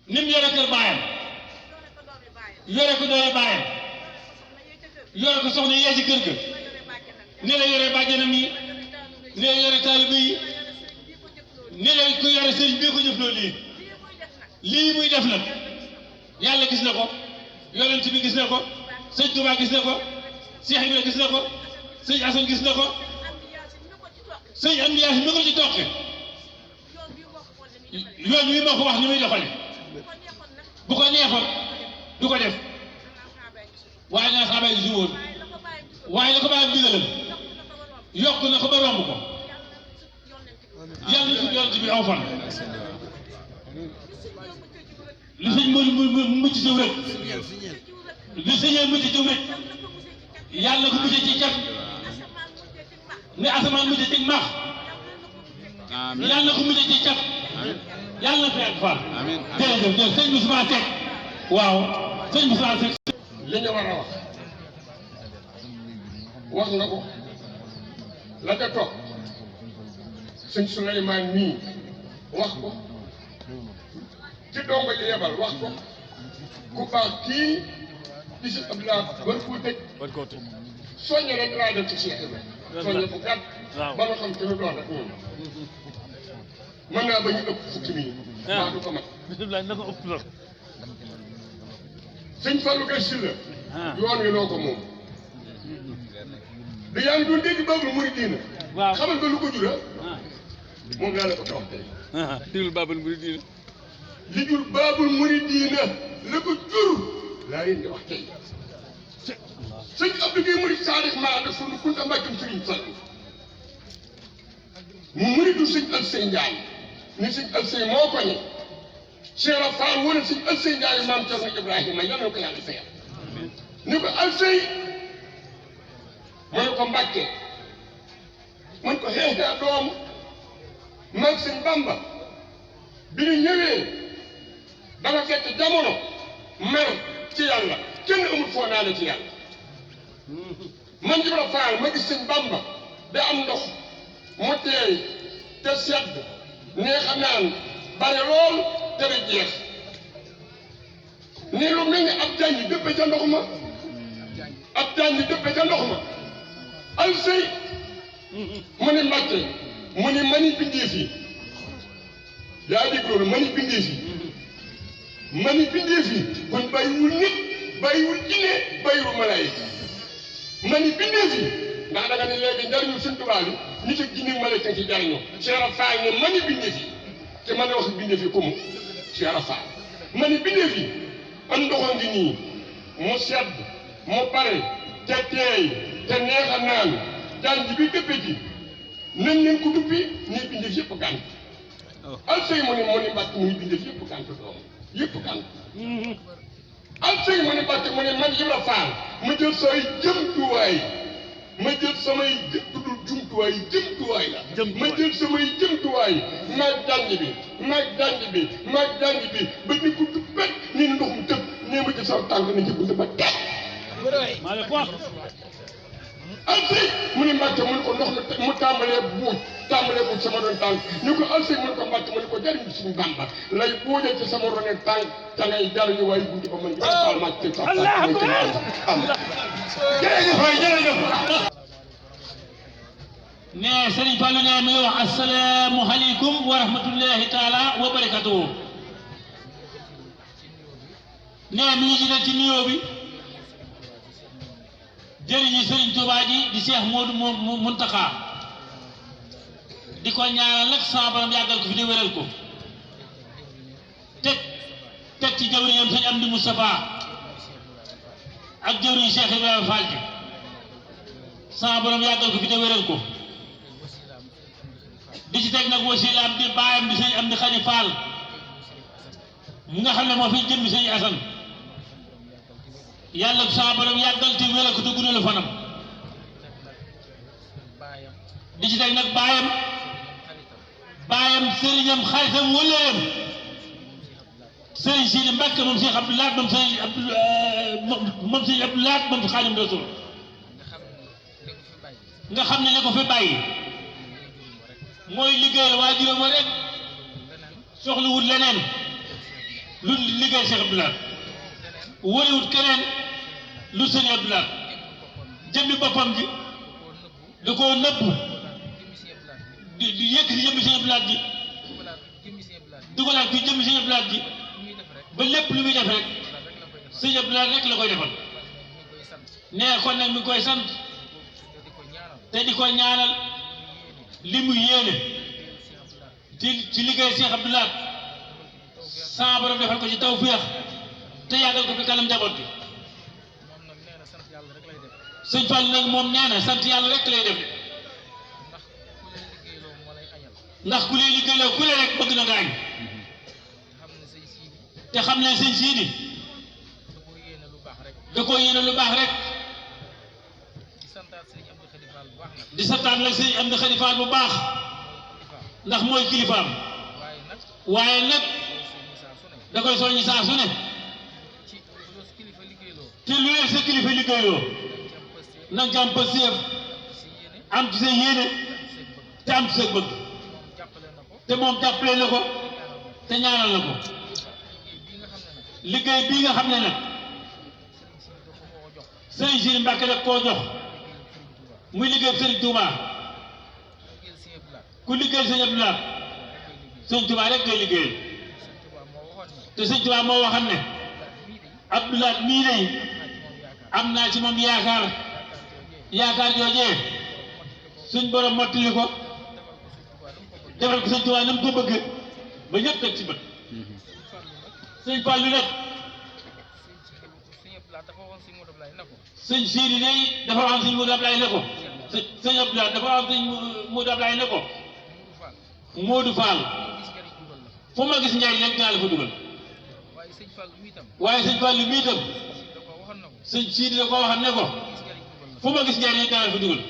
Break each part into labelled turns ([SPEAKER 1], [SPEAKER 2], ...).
[SPEAKER 1] ni mu yore kër baayam yore ko doomi baayam yore ko soxna yee ci kër ga ni la yore bàjjanam yi ni la yore taalibe yi ni la ko yore sëriñ bi ko jëf loolu lii muy def nag yàlla gis na ko yonent bi gis na ko sëñ Tuubaa gis na ko Cheikh Ibrahima gis na ko sëñ Assane gis na ko sëñ am yaas mi ko ci toqi yoon wi moo ko wax ni muy doxale bu ko neexoon du ko def waaye naa xaabay gisu woon waaye la ko bàyyi digaloon yokk na ko ba romb ko yàlla na fi yonent bi aw fan li sëñ mu mucc ci rek li sëñ mucc ci rek yàlla ko mucc ci cat ne asamaan mucc ci maax yàlla ko mucc ci cat yàlla na fi ak fan jërëjëf jërëjëf sëñ Moussa Seck waaw sëñ Moussa Seck
[SPEAKER 2] li nga war a wax nga ko la ca toog sëñ Souleymane mii wax ko ci dongo yi yebal wax ko ku baax kii di si Abdoulaye war koo tëj soññe rek laa def ci Cheikh Ibrahima soññe bu gàtt ba nga xam te lu doon rek moom mën naa ba ñu ëpp fukki minutes maa du ko mat
[SPEAKER 3] bisimilah na ko ëpp lool
[SPEAKER 2] sëñ Fallou Gueye Sylla yoon wi noo ko moom da yaa ngi doon dégg Baabul Muridiina xamal nga lu ko jura moom laa la ko tax tey
[SPEAKER 3] déglu Baabul Muridiina
[SPEAKER 2] li jur Baabul Muridiina la ko jur laa leen di wax tey sëñ Abdou Gueye murid saadix maa def sunu kunta mbàkkam sëriñ Fall mu muridu sëñ Alsey Njaay ni sëñ Alsey moo ko ne Cheikh Fall wala sëñ Alsey Njaay maam Cerno Ibrahima yal na ko yàlla fayal ni ko Alsey mu ne ko Mbàkke mu ne ko xeexee doom maag sëñ Bamba bi ñu ñëwee dafa fekk jamono mer ci yàlla kenn amul foo naa ci yàlla man Ibra Faal ma gis sëñ Bamba da am ndox mu teey te sedd neex a naan bare lool te du jeex ni lu mel ni ab jànj dëppe ca ndox ma ab jànj dëppe ca ndox ma Alsey mu ne Mbàkke mu ne mani bindeef yi yaa dégg loolu mani bindeef yi kon bàyyiwul nit bàyyiwul jinne bàyyiwul malaayika mani bindeef yi ndax da nga ne léegi njariñu Sëñ Tuubaa bi nit ak jinne malaayika ci jariñoo Cheikh Fall ne mani bindeef yi te man a wax bindeef yi comme Cheikh Fall mani bindeef yi am ndoxo ngi nii mu sedd mu pare te teey te neex a naan jànj bi dëppe ji nañ leen ko duppi nii bindeef yëpp gànt Alsey mu ne Mbàkke mu ni bindeef yëpp gànt doom yëpp gànt Alsey mu ne Mbàkke mu ne man Ibra Faal ma jël samay jëmtuwaay ma jël samay tuddul jumtuwaay jëmtuwaay la ma jël samay jëmtuwaay maag jànj bi ba ni ko duppet nii ndoxum tëb nee ma jël sama tànk na njëkk ba teg Alsey mu ne Mbàkke mu ne ko ndox mu tàmbalee buuj sama doon tànk ñu ko Alsey mu ne ko Mbàkke mu ne ko jariñu suñu Bàmba lay buujee ci sama rone tànk ca ngay jariñu waaye buntu ba mën Fall ma ci sax
[SPEAKER 1] jërëjëf ne Serigne Fallou ne mi wax assalaamu aleykum wa rahmatullahi taala wa barakatuhu ne mi ngi jiital ci nuyoo bi jëriñu Serigne Touba ji di Cheikh Modou Mountakha di ko ñaanal nag sama borom yàggal ko fi di wéral ko teg ci jawriñam Sëñ Amdi Moustapha ak jawriñu Cheikh Ibrahima Fall ji sama borom yàggal ko fi di wéral ko di ci teg nag wasilaam di baayam di Sëñ Amdi Xadi Fall mu nga xam ne moo fi jëmmi Sëñ Asan yàlla ko sama borom yàggal te wéral ko te guddal fanam di ci teg nag baayam sëriñam xaritam wëllëreem sëriñ Sidi Mbàkke moom Cheikh Abdou Lahad moom sëriñ Abdou Lahad moom Xaadimu Rasuul nga xam ne li ko fi bàyyi mooy liggéeyal waajuram wa rek soxlawul leneen lu liggéey Cheikh Abdou Lahad wóorewut keneen lu sëñ Abdou Lahad jëmmi boppam ji da koo nëbb di yëkkati jëmmi sëñ Abdou Lahad ji dugalaat fi jëmmi sëñ Abdou Lahad ji ba lépp lu muy def rek sëñ Abdou Lahad rek la koy defal nee kon nag mi koy sant te di ko ñaanal li mu yéene ci liggéey Cheikh Abdou Lahad sama borom defal ko ci tawfeex te yàggal ko fi kanam njaboot bi sëñ Fall nag moom nee na sant yàlla rek lay def ndax ku lay liggéeyloo ku le rek bëgg na gaañ te xam ne sëñ Sidi da ko yéene lu baax rek di santaat nag sëñ Amdi Khady Fall bu baax ndax mooy kilifaam waaye nag da koy soññi saa su ne te lu leen sa kilifa liggéeyloo na nga ci am pësteef am ci sa yéene te am ci sa bëgg te moom jàppale na ko te ñaanal na ko liggéey bii nga xam ne nag Sëriñ Sidi Mbàkke nag koo jox muy liggéey Sëriñ Touba ku liggéey Sëriñ Abdou Lahad Sëriñ Touba rek ngay liggéeyal te Sëriñ Touba moo waxam ne Abdou Lahad mii day am naa ci moom yaakaar joojee suñ borom mottali ko defal ko Sëriñ Touba na mu ko bëgg ba ñëpp teg ci bët sëñ Fallu nag sëñ Sidi day dafa am sëñ Modou Ablaye ne ko sëñ Abdou Lahad dafa am sëñ Modou Ablaye ne ko Modou Fall fu ma gis njariñ rek naa la fa dugal waaye sëñ Fallu mi itam sëñ Sidi da ko waxam ne ko fu ma gis njariñ rek naa la fa dugal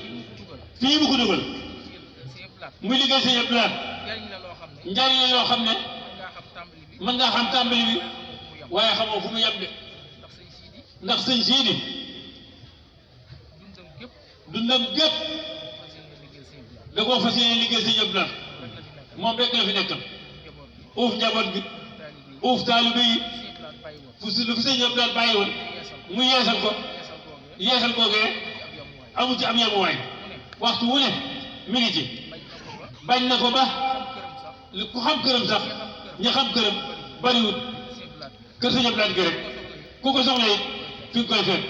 [SPEAKER 1] fii mu ko dugal muy liggéey sëñ Abdou Lahad njariñ la yoo xam ne mën ngaa xam tàmbali bi waaye xamoo fu mu yem de ndax sëñ Sidi dundam gépp da koo fas yéene liggéey sëñ Abdou Lahad moom rek la fi nekkal uuf njaboot bi uuf taalibe yi lu fi sëñ Abdou Lahad bàyyi woon mu yeesal ko yeesal koogee amu ci am yemuwaay waxtu wu ne mi ngi ci bañ na ko ba ku xam këram sax ña xam këram bariwut kër sëñ Abdou Lahad gi rek ku ko soxla it fi nga koy fekk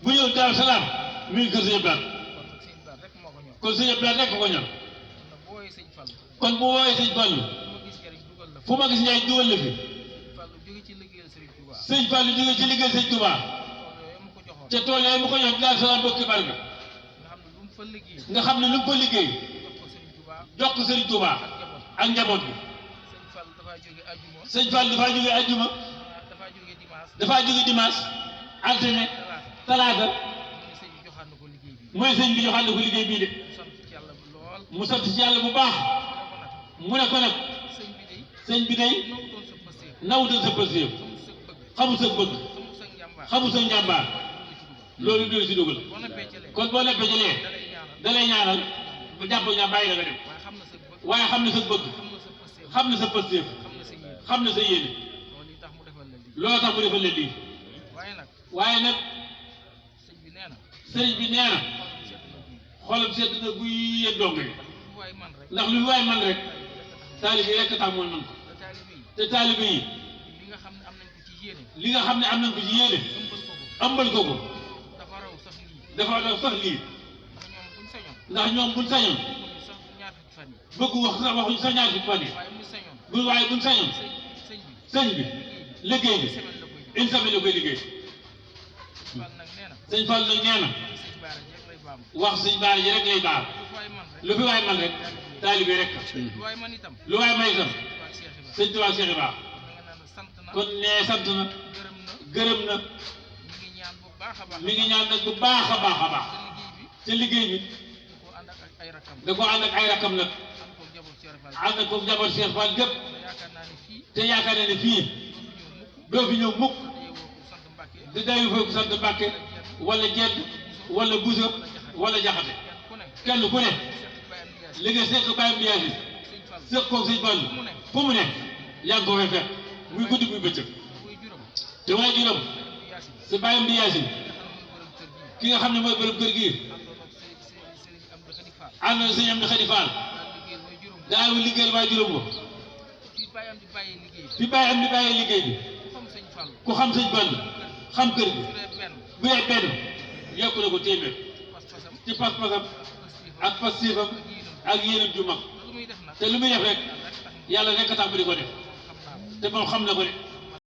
[SPEAKER 1] bu ñëw Daaru Salaam mi ngi kër sëñ Abdou Lahad kon sëñ Abdou Lahad rek ko ñor kon bu wooyee sëñ Fallu fu ma gis ñaay dugal la fi sëñ Fallu jóge ci liggéey sëñ Touba te tool yooyu mu ko jox Daaru Salaam bokki bar bi nga xam ne lu mu fa liggéey jox ko sëriñ Touba ak njaboot bi sëñ Fall dafaa jóge ajjuma dafaa jóge dimanche altine talaata mooy sëñ bi joxaat na ko liggéey bii de mu sant ci yàlla bu baax mu ne ko nag sëñ bi day nawutal sa pëstéef xamul sa bëgg xamul sa njàmbaar loolu dina si dugal kon boo neppee ci lee da lay ñaanal ba jàpp ñaa bàyyi la nga dem waaye xam na sa bëgg xam na sa pëstéef xam na sa yéene loolu tax mu defal la lii waaye nag sëriñ bi nee na xolam sedd na buy yéen dong yi ndax lu waay man rek taalibe yi rek tax mooy man ko te taalibe yi li nga xam ne am nañ ko ci yéene ëmbal ko dafa raw sax lii ndax ñoom buñ sañoon bëggu waxuñ sa ñaar fi fan yi bu waaye buñ sañoon sëñ bi liggéey bi une semaine la koy liggéey sëñ Fall nag nee na wax sëñ baara ji rek lay baar lu fi waay man rek taalibe rek lu waay may itam sëñ Tuubaa Cheikh Ibra kon nee sant na gërëm na mi ngi ñaan nag bu baax a baax a baax te liggéey bi da ko ànd ak ay rakam nag ànd ak foofu njaboot Cheikh Fall gépp te yaakaar naa ne fii doo fi ñëw mukk di dayu foofu sant Mbàkke wala Jedd wala Buso wala Jaxate kenn ku ne li nga seq bàyyi mbiyaasi seq koog sëñ Fallu fu mu ne yaa ngi ko fay fekk muy guddi muy bëccëg te waaye juróom sa bàyyam di yaasin ki nga xam ne mooy borom kër gi ànd na sëñ am di Xadi Faal daa liggéeyal waaye juróom ko fi bàyyam di bàyyee liggéey bi ku xam sëñ Fall xam kër gi bu dee benn yokk na ko téeméer ci pas-pasam ak pas-siifam ak yéenam ju mag te lu muy def rek yàlla rek a tax mu di ko def te moom xam na ko de